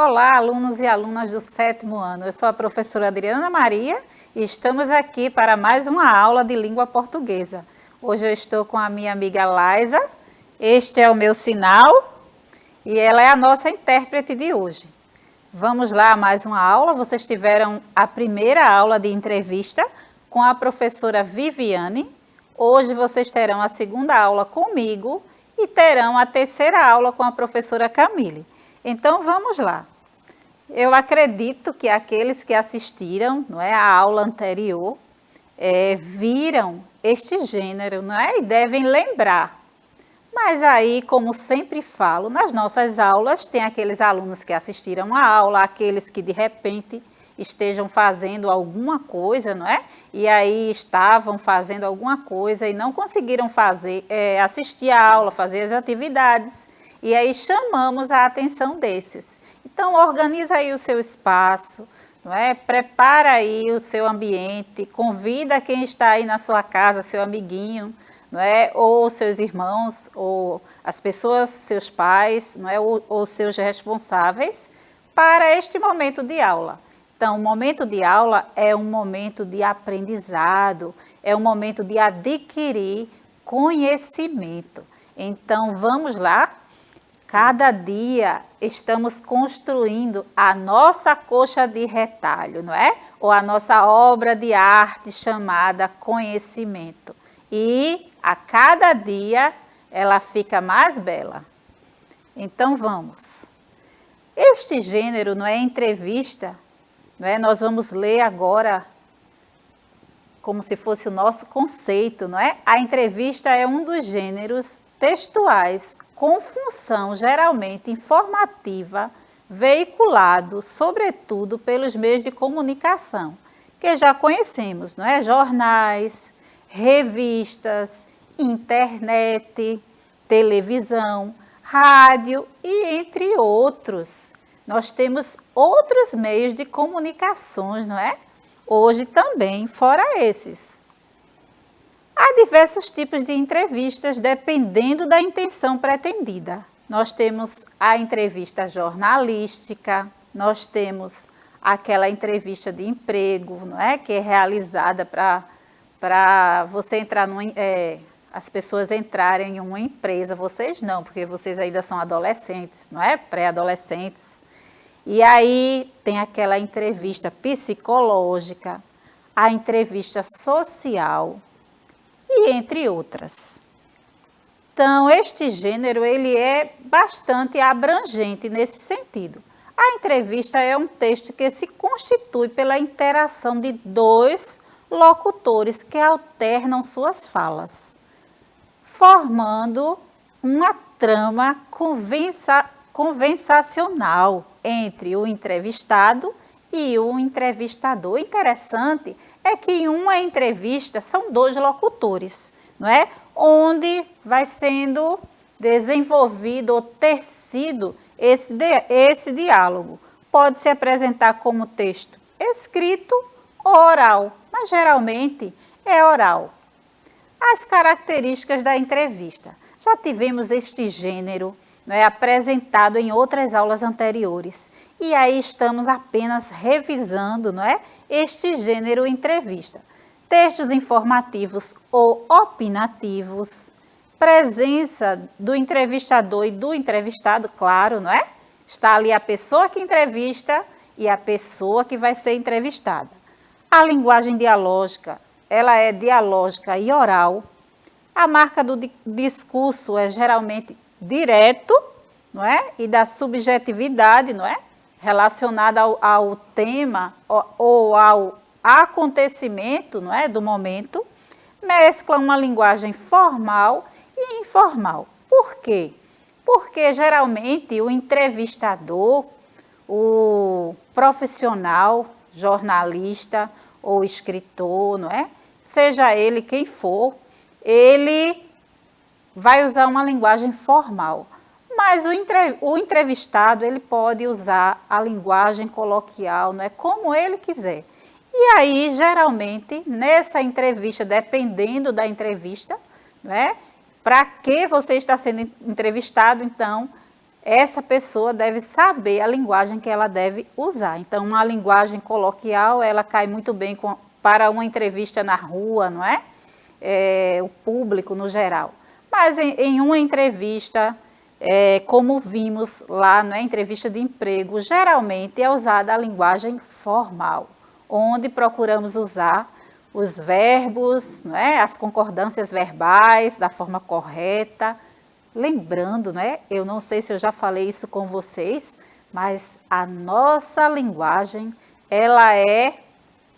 Olá, alunos e alunas do 7º ano. Eu sou a professora Adriana Maria e estamos aqui para mais uma aula de língua portuguesa. Hoje eu estou com a minha amiga Laisa, este é o meu sinal e ela é a nossa intérprete de hoje. Vamos lá, mais uma aula. Vocês tiveram a primeira aula de entrevista com a professora Viviane. Hoje vocês terão a segunda aula comigo e terão a terceira aula com a professora Camille. Então, vamos lá. Eu acredito que aqueles que assistiram, não é, a aula anterior, viram este gênero, não é, e devem lembrar. Mas aí, como sempre falo, nas nossas aulas, tem aqueles alunos que assistiram a aula, aqueles que de repente estejam fazendo alguma coisa, não é? E aí estavam fazendo alguma coisa e não conseguiram assistir a aula, fazer as atividades. E aí chamamos a atenção desses. Então, organiza aí o seu espaço, não é? Prepara aí o seu ambiente, convida quem está aí na sua casa, seu amiguinho, não é? Ou seus irmãos, ou as pessoas, seus pais, não é? Ou seus responsáveis, para este momento de aula. Então, o momento de aula é um momento de aprendizado, é um momento de adquirir conhecimento. Então, vamos lá. Cada dia estamos construindo a nossa coxa de retalho, não é? Ou a nossa obra de arte chamada conhecimento. E a cada dia ela fica mais bela. Então vamos. Este gênero não é entrevista, não é? Nós vamos ler agora como se fosse o nosso conceito, não é? A entrevista é um dos gêneros textuais com função geralmente informativa, veiculado, sobretudo, pelos meios de comunicação, que já conhecemos, não é? Jornais, revistas, internet, televisão, rádio e entre outros. Nós temos outros meios de comunicações, não é? Hoje também, fora esses. Há diversos tipos de entrevistas, dependendo da intenção pretendida. Nós temos a entrevista jornalística, nós temos aquela entrevista de emprego, não é? Que é realizada para você entrar as pessoas entrarem em uma empresa, vocês não, porque vocês ainda são adolescentes, não é? Pré-adolescentes. E aí tem aquela entrevista psicológica, a entrevista social, e entre outras. Então, este gênero ele é bastante abrangente nesse sentido. A entrevista é um texto que se constitui pela interação de dois locutores que alternam suas falas, formando uma trama conversacional entre o entrevistado e o entrevistador. O interessante é que em uma entrevista são dois locutores, não é? Onde vai sendo desenvolvido ou tecido esse diálogo. Pode se apresentar como texto escrito ou oral, mas geralmente é oral. As características da entrevista. Já tivemos este gênero, não é, apresentado em outras aulas anteriores. E aí estamos apenas revisando, não é, este gênero entrevista. Textos informativos ou opinativos, presença do entrevistador e do entrevistado, claro, não é? Está ali a pessoa que entrevista e a pessoa que vai ser entrevistada. A linguagem dialógica, ela é dialógica e oral. A marca do discurso é geralmente direto, não é? E da subjetividade, não é? Relacionada ao tema ou ao acontecimento, não é? Do momento. Mescla uma linguagem formal e informal. Por quê? Porque geralmente o entrevistador, o profissional, jornalista ou escritor, não é? Seja ele quem for, ele vai usar uma linguagem formal. Mas o entrevistado, ele pode usar a linguagem coloquial, não é? Como ele quiser. E aí, geralmente, nessa entrevista, dependendo da entrevista, não é? Para que você está sendo entrevistado, então, essa pessoa deve saber a linguagem que ela deve usar. Então, uma linguagem coloquial, ela cai muito bem para uma entrevista na rua, não é? O público no geral. Mas em uma entrevista, como vimos lá, não é? Entrevista de emprego, geralmente é usada a linguagem formal, onde procuramos usar os verbos, não é? As concordâncias verbais da forma correta. Lembrando, né? Eu não sei se eu já falei isso com vocês, mas a nossa linguagem, ela é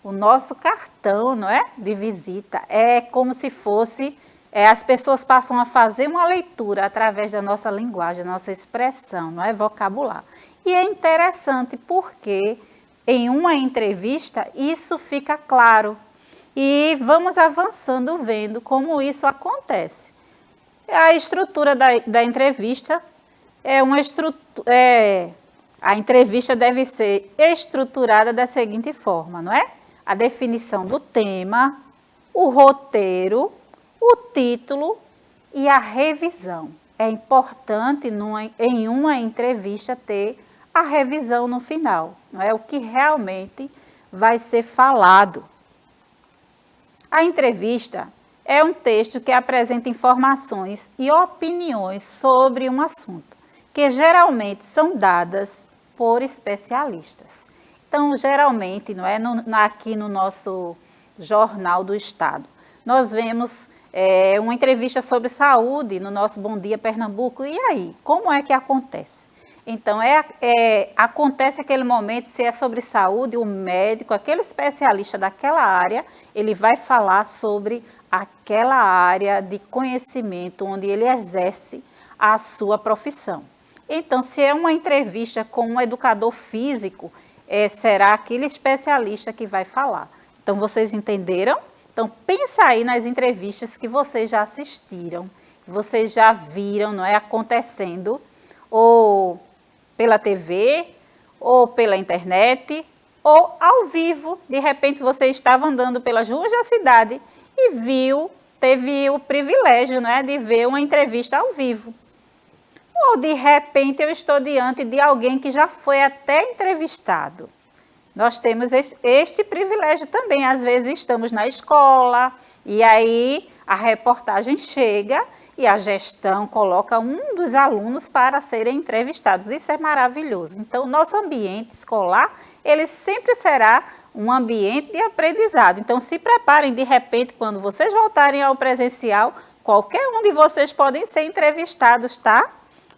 o nosso cartão, não é? De visita. É como se fosse, as pessoas passam a fazer uma leitura através da nossa linguagem, da nossa expressão, não é? Vocabulário. E é interessante porque em uma entrevista isso fica claro. E vamos avançando vendo como isso acontece. A estrutura da entrevista a entrevista deve ser estruturada da seguinte forma, não é? A definição do tema, o roteiro, o título e a revisão. É importante em uma entrevista ter a revisão no final, não é? O que realmente vai ser falado. A entrevista é um texto que apresenta informações e opiniões sobre um assunto, que geralmente são dadas por especialistas. Então, geralmente, não é, aqui no nosso Jornal do Estado, nós vemos uma entrevista sobre saúde no nosso Bom Dia Pernambuco. E aí, como é que acontece? Então, acontece aquele momento, se é sobre saúde, o médico, aquele especialista daquela área, ele vai falar sobre aquela área de conhecimento onde ele exerce a sua profissão. Então, se é uma entrevista com um educador físico, será aquele especialista que vai falar. Então, vocês entenderam? Então, pensa aí nas entrevistas que vocês já assistiram, vocês já viram, não é, acontecendo, ou pela TV, ou pela internet, ou ao vivo. De repente, você estava andando pelas ruas da cidade e teve o privilégio, não é, de ver uma entrevista ao vivo. Ou, de repente, eu estou diante de alguém que já foi até entrevistado. Nós temos este privilégio também. Às vezes estamos na escola e aí a reportagem chega e a gestão coloca um dos alunos para serem entrevistados. Isso é maravilhoso. Então, nosso ambiente escolar, ele sempre será um ambiente de aprendizado. Então, se preparem, de repente, quando vocês voltarem ao presencial, qualquer um de vocês podem ser entrevistados, tá?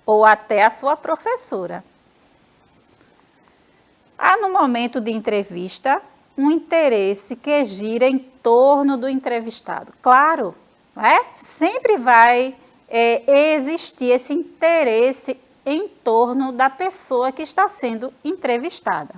Ou até a sua professora. Há no momento de entrevista um interesse que gira em torno do entrevistado. Claro, sempre vai existir esse interesse em torno da pessoa que está sendo entrevistada.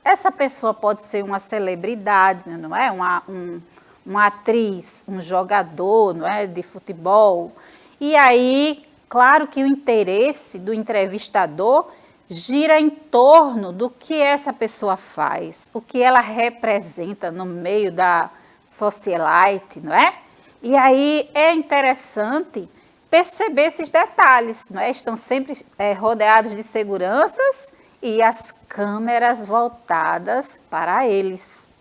Essa pessoa pode ser uma celebridade, não é? Uma atriz, um jogador, não é? De futebol. E aí, claro que o interesse do entrevistador gira em torno do que essa pessoa faz, o que ela representa no meio da socialite, não é? E aí é interessante perceber esses detalhes, não é? Estão sempre rodeados de seguranças e as câmeras voltadas para eles.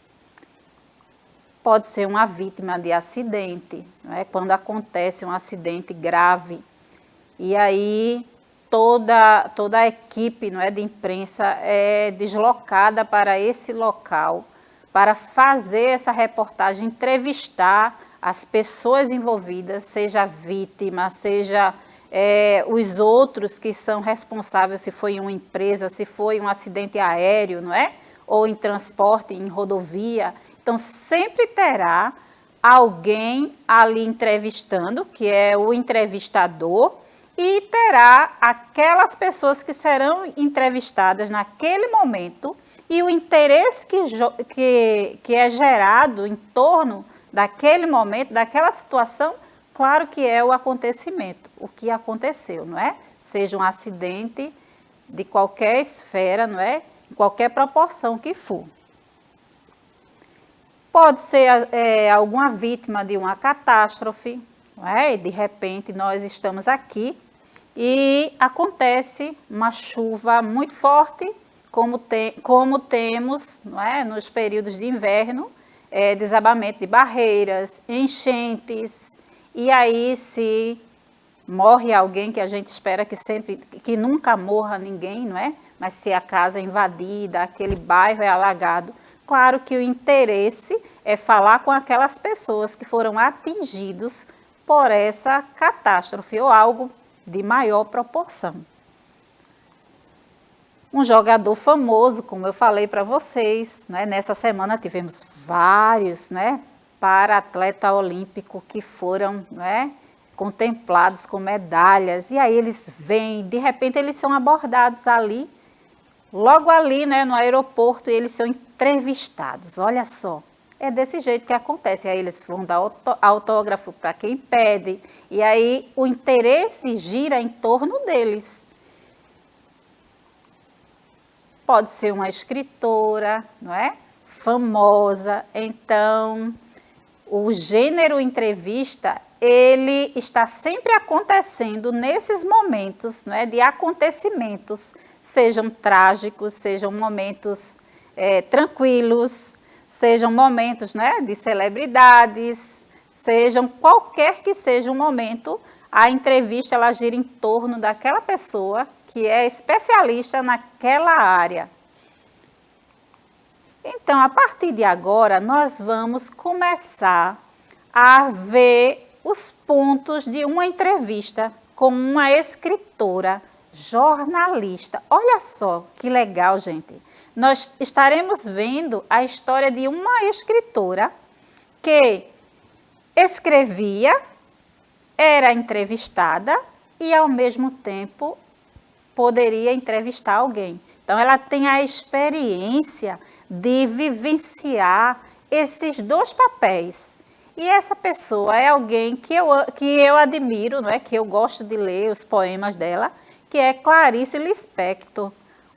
Pode ser uma vítima de acidente, não é? Quando acontece um acidente grave. E aí toda a equipe, não é, de imprensa é deslocada para esse local para fazer essa reportagem, entrevistar as pessoas envolvidas, seja a vítima, seja os outros que são responsáveis, se foi em uma empresa, se foi um acidente aéreo, não é? Ou em transporte, em rodovia. Então, sempre terá alguém ali entrevistando, que é o entrevistador, e terá aquelas pessoas que serão entrevistadas naquele momento e o interesse que é gerado em torno daquele momento, daquela situação, claro que é o acontecimento, o que aconteceu, não é? Seja um acidente de qualquer esfera, não é? Em qualquer proporção que for. Pode ser alguma vítima de uma catástrofe, não é? E de repente nós estamos aqui e acontece uma chuva muito forte, como temos, não é, nos períodos de inverno, desabamento de barreiras, enchentes, e aí se morre alguém, que a gente espera que nunca morra ninguém, não é? Mas se a casa é invadida, aquele bairro é alagado, claro que o interesse é falar com aquelas pessoas que foram atingidos por essa catástrofe ou algo de maior proporção. Um jogador famoso, como eu falei para vocês, né? Nessa semana tivemos vários, né, para-atleta olímpico que foram, né, contemplados com medalhas, e aí eles vêm, de repente eles são abordados ali, logo ali, né, no aeroporto, e eles são entrevistados, olha só. É desse jeito que acontece, aí eles vão dar autógrafo para quem pede, e aí o interesse gira em torno deles. Pode ser uma escritora, não é? Famosa, então o gênero entrevista, ele está sempre acontecendo nesses momentos, não é, de acontecimentos, sejam trágicos, sejam momentos tranquilos, sejam momentos, né, de celebridades, sejam qualquer que seja o momento, a entrevista ela gira em torno daquela pessoa que é especialista naquela área. Então, a partir de agora, nós vamos começar a ver os pontos de uma entrevista com uma escritora, jornalista. Olha só que legal, gente. Nós estaremos vendo a história de uma escritora que escrevia, era entrevistada e, ao mesmo tempo, poderia entrevistar alguém. Então, ela tem a experiência de vivenciar esses dois papéis. E essa pessoa é alguém que eu admiro, não é? Que eu gosto de ler os poemas dela, que é Clarice Lispector.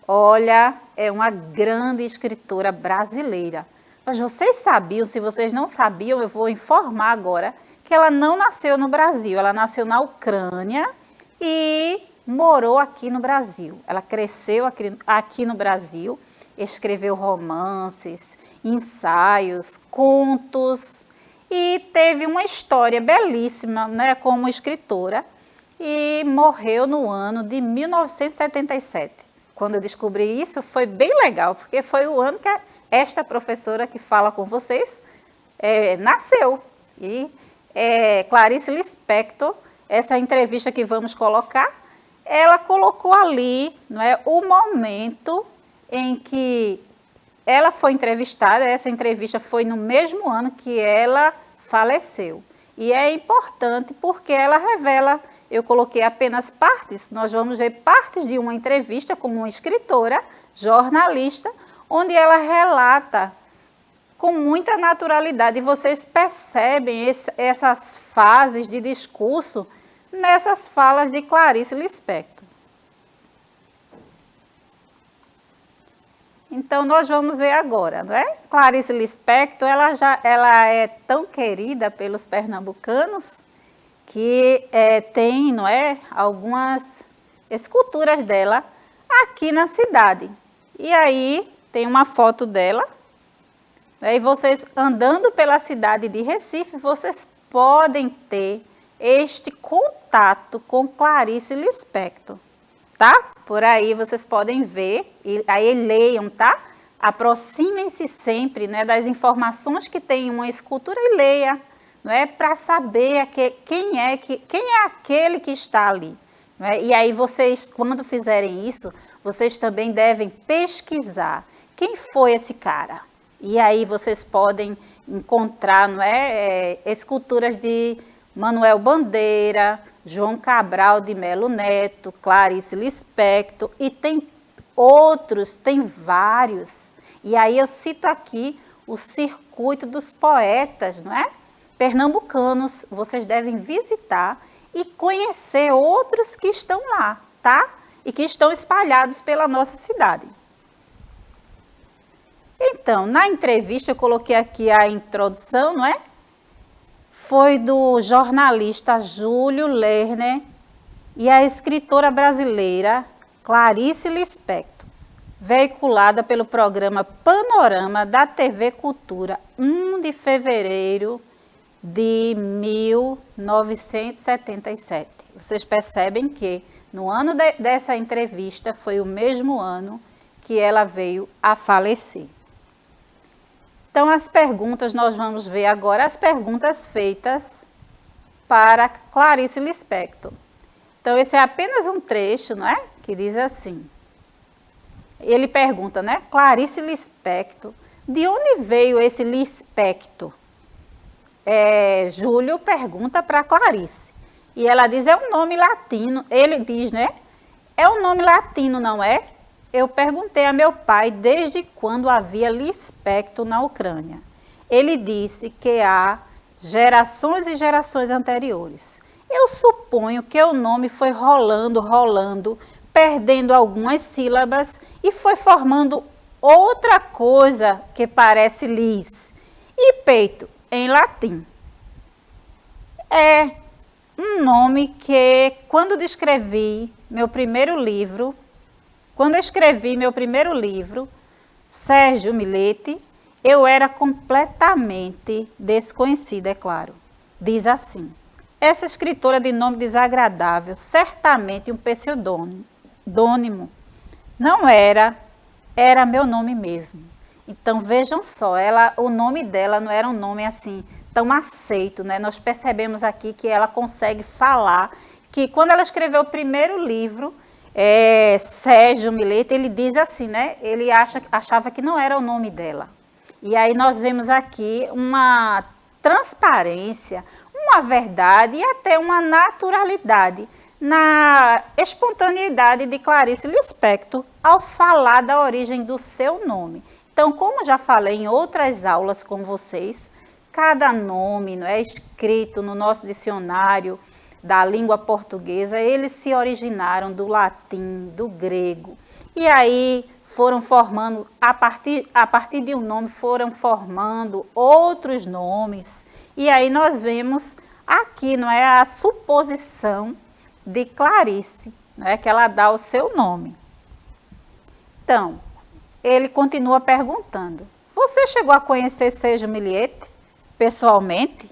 Olha, é uma grande escritora brasileira. Mas vocês sabiam, se vocês não sabiam, eu vou informar agora, que ela não nasceu no Brasil, ela nasceu na Ucrânia e morou aqui no Brasil. Ela cresceu aqui no Brasil, escreveu romances, ensaios, contos e teve uma história belíssima, né, como escritora, e morreu no ano de 1977. Quando eu descobri isso, foi bem legal, porque foi o ano que esta professora que fala com vocês nasceu. E Clarice Lispector, essa entrevista que vamos colocar, ela colocou ali, não é, o momento em que ela foi entrevistada. Essa entrevista foi no mesmo ano que ela faleceu. E é importante porque ela revela, eu coloquei apenas partes, nós vamos ver partes de uma entrevista com uma escritora, jornalista, onde ela relata com muita naturalidade. E vocês percebem essas fases de discurso nessas falas de Clarice Lispector. Então, nós vamos ver agora, não é? Clarice Lispector, ela é tão querida pelos pernambucanos que tem, não é, algumas esculturas dela aqui na cidade. E aí tem uma foto dela, e vocês andando pela cidade de Recife, vocês podem ter este contato com Clarice Lispector, tá? Por aí vocês podem ver, e aí leiam, tá? Aproximem-se sempre, né, das informações que tem uma escultura e leia, não é? Para saber quem é aquele que está ali. Não é? E aí vocês, quando fizerem isso, vocês também devem pesquisar quem foi esse cara. E aí vocês podem encontrar, não é, esculturas de Manuel Bandeira, João Cabral de Melo Neto, Clarice Lispector, e tem outros, tem vários. E aí eu cito aqui o Circuito dos Poetas, não é? Pernambucanos, vocês devem visitar e conhecer outros que estão lá, tá? E que estão espalhados pela nossa cidade. Então, na entrevista, eu coloquei aqui a introdução, não é? Foi do jornalista Júlio Lerner, e a escritora brasileira Clarice Lispector, veiculada pelo programa Panorama da TV Cultura, 1 de fevereiro de 1977. Vocês percebem que no ano dessa entrevista foi o mesmo ano que ela veio a falecer. Então, as perguntas, nós vamos ver agora as perguntas feitas para Clarice Lispector. Então, esse é apenas um trecho, não é? Que diz assim. Ele pergunta, né? Clarice Lispector, de onde veio esse Lispector? Júlio pergunta para Clarice. E ela diz, é um nome latino. Ele diz, né? É um nome latino, não é? Eu perguntei a meu pai desde quando havia Lispector na Ucrânia. Ele disse que há gerações e gerações anteriores. Eu suponho que o nome foi rolando, perdendo algumas sílabas e foi formando outra coisa que parece lis. E peito, em latim. É um nome que, quando escrevi meu primeiro livro, Sérgio Milete, eu era completamente desconhecida, é claro. Diz assim, essa escritora de nome desagradável, certamente um pseudônimo, não era meu nome mesmo. Então, vejam só, o nome dela não era um nome assim, tão aceito, né? Nós percebemos aqui que ela consegue falar, que quando ela escreveu o primeiro livro, Sérgio Milete, ele diz assim, né? Ele achava que não era o nome dela. E aí nós vemos aqui uma transparência, uma verdade e até uma naturalidade na espontaneidade de Clarice Lispector ao falar da origem do seu nome. Então, como já falei em outras aulas com vocês, cada nome, não é, escrito no nosso dicionário da língua portuguesa, eles se originaram do latim, do grego. E aí foram formando, a partir de um nome, foram formando outros nomes. E aí nós vemos aqui, não é, a suposição de Clarice, não é, que ela dá o seu nome. Então, ele continua perguntando, você chegou a conhecer Sérgio Milete pessoalmente?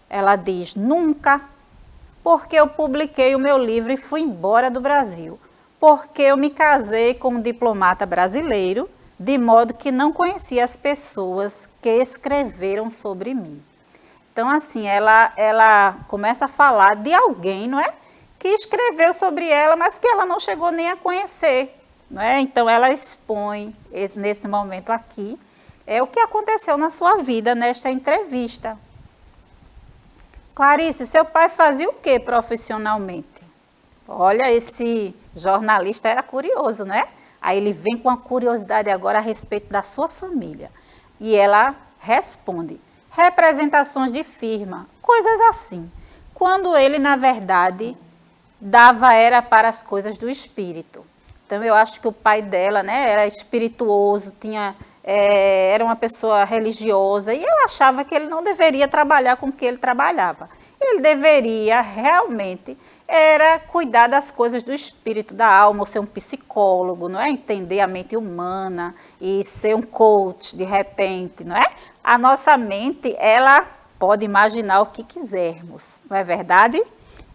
Ela diz, nunca, porque eu publiquei o meu livro e fui embora do Brasil, porque eu me casei com um diplomata brasileiro, de modo que não conhecia as pessoas que escreveram sobre mim. Então, assim, ela começa a falar de alguém, não é? Que escreveu sobre ela, mas que ela não chegou nem a conhecer, não é? Então, ela expõe, nesse momento aqui, o que aconteceu na sua vida, nesta entrevista. Clarice, seu pai fazia o que profissionalmente? Olha, esse jornalista era curioso, né? Aí ele vem com a curiosidade agora a respeito da sua família. E ela responde, representações de firma, coisas assim. Quando ele, na verdade, era para as coisas do espírito. Então, eu acho que o pai dela, né, era espirituoso, era uma pessoa religiosa, e ela achava que ele não deveria trabalhar com o que ele trabalhava. Ele deveria realmente cuidar das coisas do espírito, da alma, ou ser um psicólogo, não é? Entender a mente humana e ser um coach de repente, não é? A nossa mente, ela pode imaginar o que quisermos, não é verdade?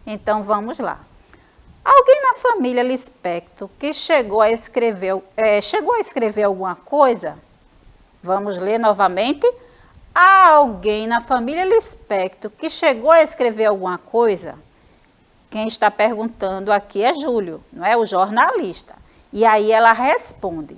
Então, vamos lá. Alguém na família Lispector que chegou a escrever alguma coisa? Vamos ler novamente. Há alguém na família Lispector que chegou a escrever alguma coisa? Quem está perguntando aqui é Júlio, não é? O jornalista. E aí ela responde,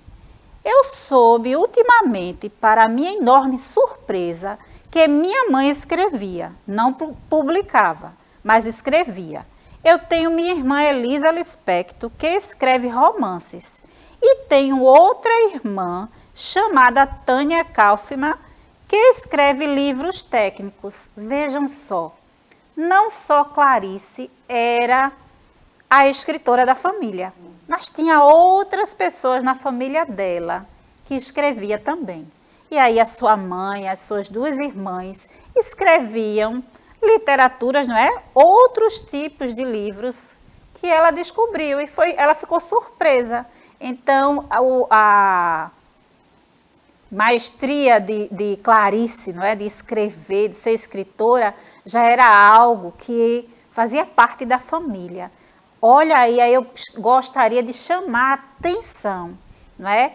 eu soube ultimamente, para minha enorme surpresa, que minha mãe escrevia, não publicava, mas escrevia. Eu tenho minha irmã Elisa Lispector, que escreve romances, e tenho outra irmã chamada Tânia Kaufmann, que escreve livros técnicos. Vejam só, não só Clarice era a escritora da família, mas tinha outras pessoas na família dela que escrevia também. E aí a sua mãe, as suas duas irmãs escreviam literaturas, não é? Outros tipos de livros que ela descobriu e ela ficou surpresa. Então, a maestria de Clarice, não é? De escrever, de ser escritora, já era algo que fazia parte da família. Olha aí eu gostaria de chamar a atenção, não é?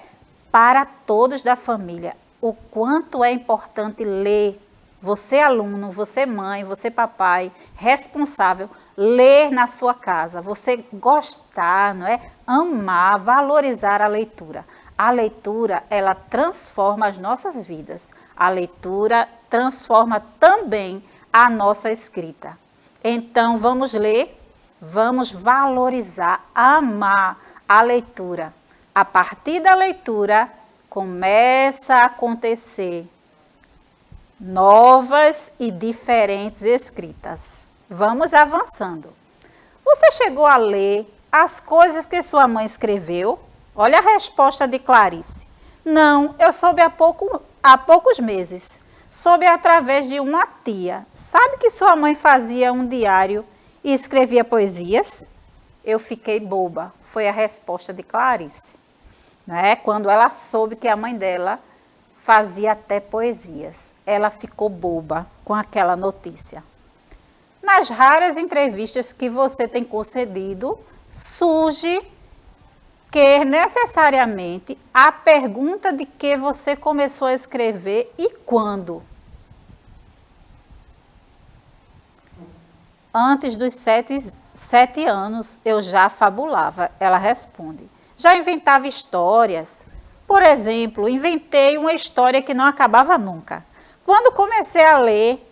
Para todos da família, o quanto é importante ler. Você aluno, você mãe, você papai, responsável, ler na sua casa, você gostar, não é? Amar, valorizar a leitura. A leitura, ela transforma as nossas vidas. A leitura transforma também a nossa escrita. Então, vamos ler, vamos valorizar, amar a leitura. A partir da leitura, começa a acontecer novas e diferentes escritas. Vamos avançando. Você chegou a ler as coisas que sua mãe escreveu? Olha a resposta de Clarice. Não, eu soube há poucos meses. Soube através de uma tia. Sabe que sua mãe fazia um diário e escrevia poesias? Eu fiquei boba, foi a resposta de Clarice. Né? Quando ela soube que a mãe dela fazia até poesias. Ela ficou boba com aquela notícia. Nas raras entrevistas que você tem concedido, surge que necessariamente a pergunta de que você começou a escrever e quando. Antes dos 7 anos eu já fabulava, ela responde. Já inventava histórias. Por exemplo, inventei uma história que não acabava nunca. Quando comecei a ler,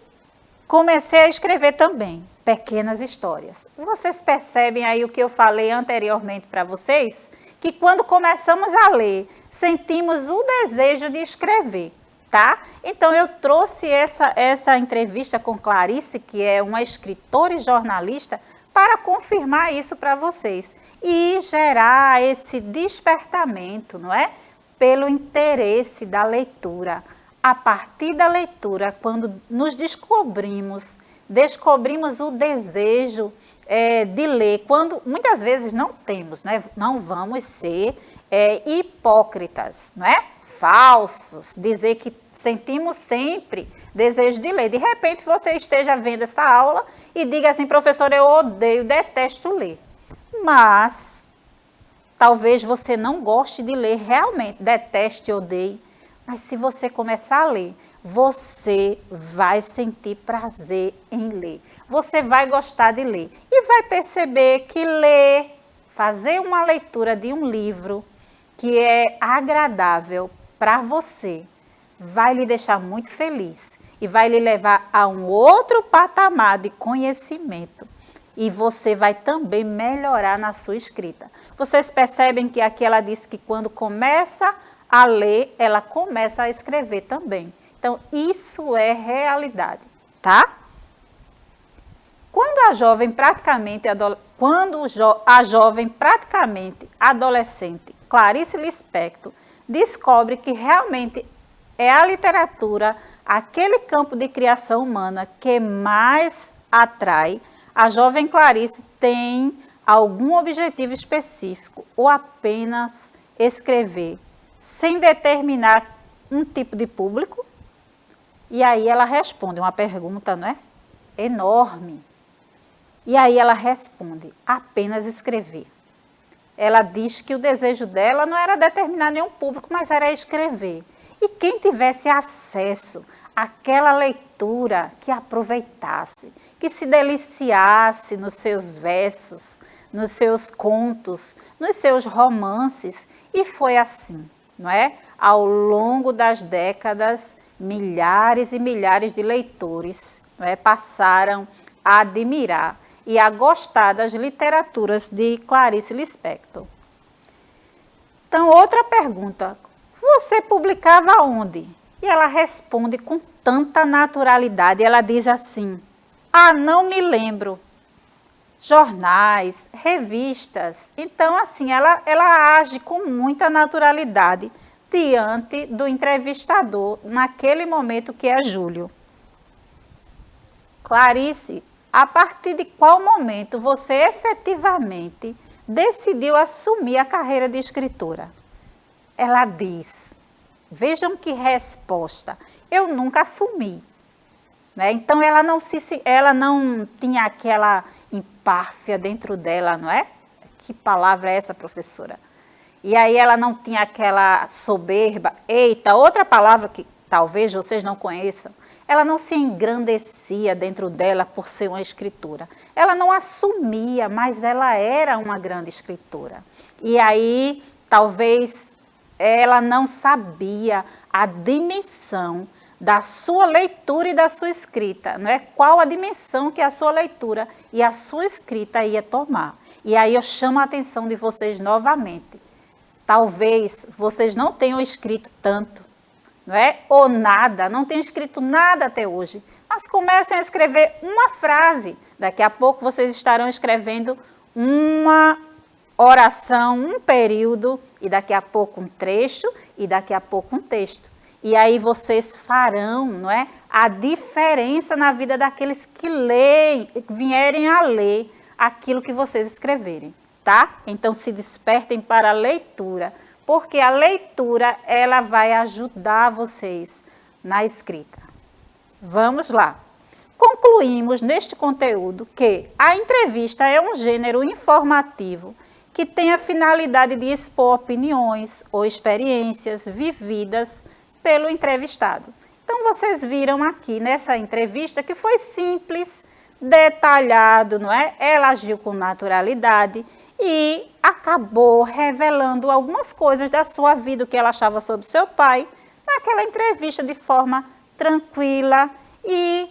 comecei a escrever também pequenas histórias. Vocês percebem aí o que eu falei anteriormente para vocês? Que quando começamos a ler, sentimos o desejo de escrever, tá? Então, eu trouxe essa entrevista com Clarice, que é uma escritora e jornalista, para confirmar isso para vocês e gerar esse despertamento, não é? Pelo interesse da leitura. A partir da leitura, quando nos descobrimos o desejo de ler, quando muitas vezes não temos, né? Não vamos ser hipócritas, não é? Falsos, dizer que sentimos sempre desejo de ler. De repente você esteja vendo essa aula e diga assim, professor, eu odeio, detesto ler. Mas talvez você não goste de ler realmente, deteste, odeie, mas se você começar a ler, você vai sentir prazer em ler. Você vai gostar de ler e vai perceber que ler, fazer uma leitura de um livro que é agradável para você, vai lhe deixar muito feliz e vai lhe levar a um outro patamar de conhecimento. E você vai também melhorar na sua escrita. Vocês percebem que aqui ela disse que quando começa a ler, ela começa a escrever também. Então, isso é realidade, tá? Quando a jovem praticamente adolescente, Clarice Lispector, descobre que realmente é a literatura, aquele campo de criação humana que mais atrai, a jovem Clarice tem algum objetivo específico ou apenas escrever, sem determinar um tipo de público? E aí ela responde uma pergunta, não é? Enorme. E aí ela responde, apenas escrever. Ela diz que o desejo dela não era determinar nenhum público, mas era escrever. E quem tivesse acesso àquela leitura, que aproveitasse, que se deliciasse nos seus versos, nos seus contos, nos seus romances. E foi assim, não é? Ao longo das décadas, milhares e milhares de leitores, não é, passaram a admirar e a gostar das literaturas de Clarice Lispector. Então, outra pergunta, você publicava onde? E ela responde com tanta naturalidade, ela diz assim, não me lembro. Jornais, revistas. Então, assim, ela age com muita naturalidade diante do entrevistador, naquele momento que é Júlio. Clarice, a partir de qual momento você efetivamente decidiu assumir a carreira de escritora? Ela diz, vejam que resposta, eu nunca assumi. Né? Então, ela não tinha aquela empáfia dentro dela, não é? Que palavra é essa, professora? E aí ela não tinha aquela soberba. Eita, outra palavra que talvez vocês não conheçam. Ela não se engrandecia dentro dela por ser uma escritora. Ela não assumia, mas ela era uma grande escritora. E aí, talvez, ela não sabia a dimensão da sua leitura e da sua escrita, não é? Qual a dimensão que a sua leitura e a sua escrita ia tomar. E aí eu chamo a atenção de vocês novamente. Talvez vocês não tenham escrito tanto, não é? Ou nada, não tenham escrito nada até hoje, mas comecem a escrever uma frase. Daqui a pouco vocês estarão escrevendo uma oração, um período, e daqui a pouco um trecho, e daqui a pouco um texto. E aí vocês farão, não é, a diferença na vida daqueles que leem, vierem a ler aquilo que vocês escreverem, tá? Então se despertem para a leitura, porque a leitura, ela vai ajudar vocês na escrita. Vamos lá. Concluímos neste conteúdo que a entrevista é um gênero informativo que tem a finalidade de expor opiniões ou experiências vividas pelo entrevistado. Então, vocês viram aqui nessa entrevista que foi simples, detalhado, não é? Ela agiu com naturalidade e acabou revelando algumas coisas da sua vida, o que ela achava sobre seu pai, naquela entrevista de forma tranquila e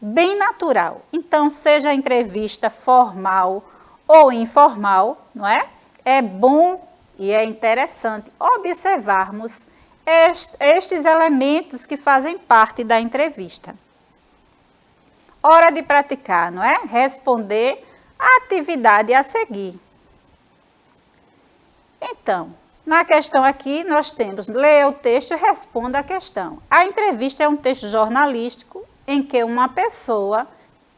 bem natural. Então, seja a entrevista formal ou informal, não é? É bom e é interessante observarmos estes elementos que fazem parte da entrevista. Hora de praticar, não é? Responder a atividade a seguir. Então, na questão aqui, nós temos ler o texto e responda a questão. A entrevista é um texto jornalístico em que uma pessoa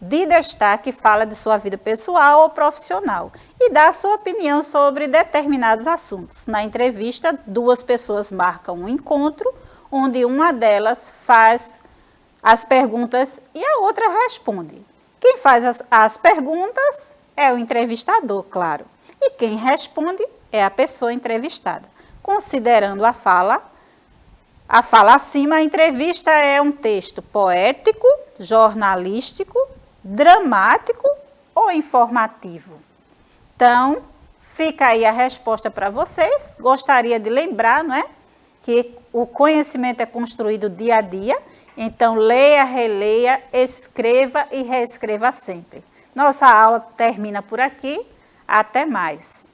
de destaque fala de sua vida pessoal ou profissional e dá sua opinião sobre determinados assuntos. Na entrevista, duas pessoas marcam um encontro, onde uma delas faz as perguntas e a outra responde. Quem faz as perguntas é o entrevistador, claro, e quem responde é a pessoa entrevistada. Considerando a fala acima, a entrevista é um texto poético, jornalístico, dramático ou informativo? Então, fica aí a resposta para vocês. Gostaria de lembrar, não é, que o conhecimento é construído dia a dia. Então, leia, releia, escreva e reescreva sempre. Nossa aula termina por aqui. Até mais.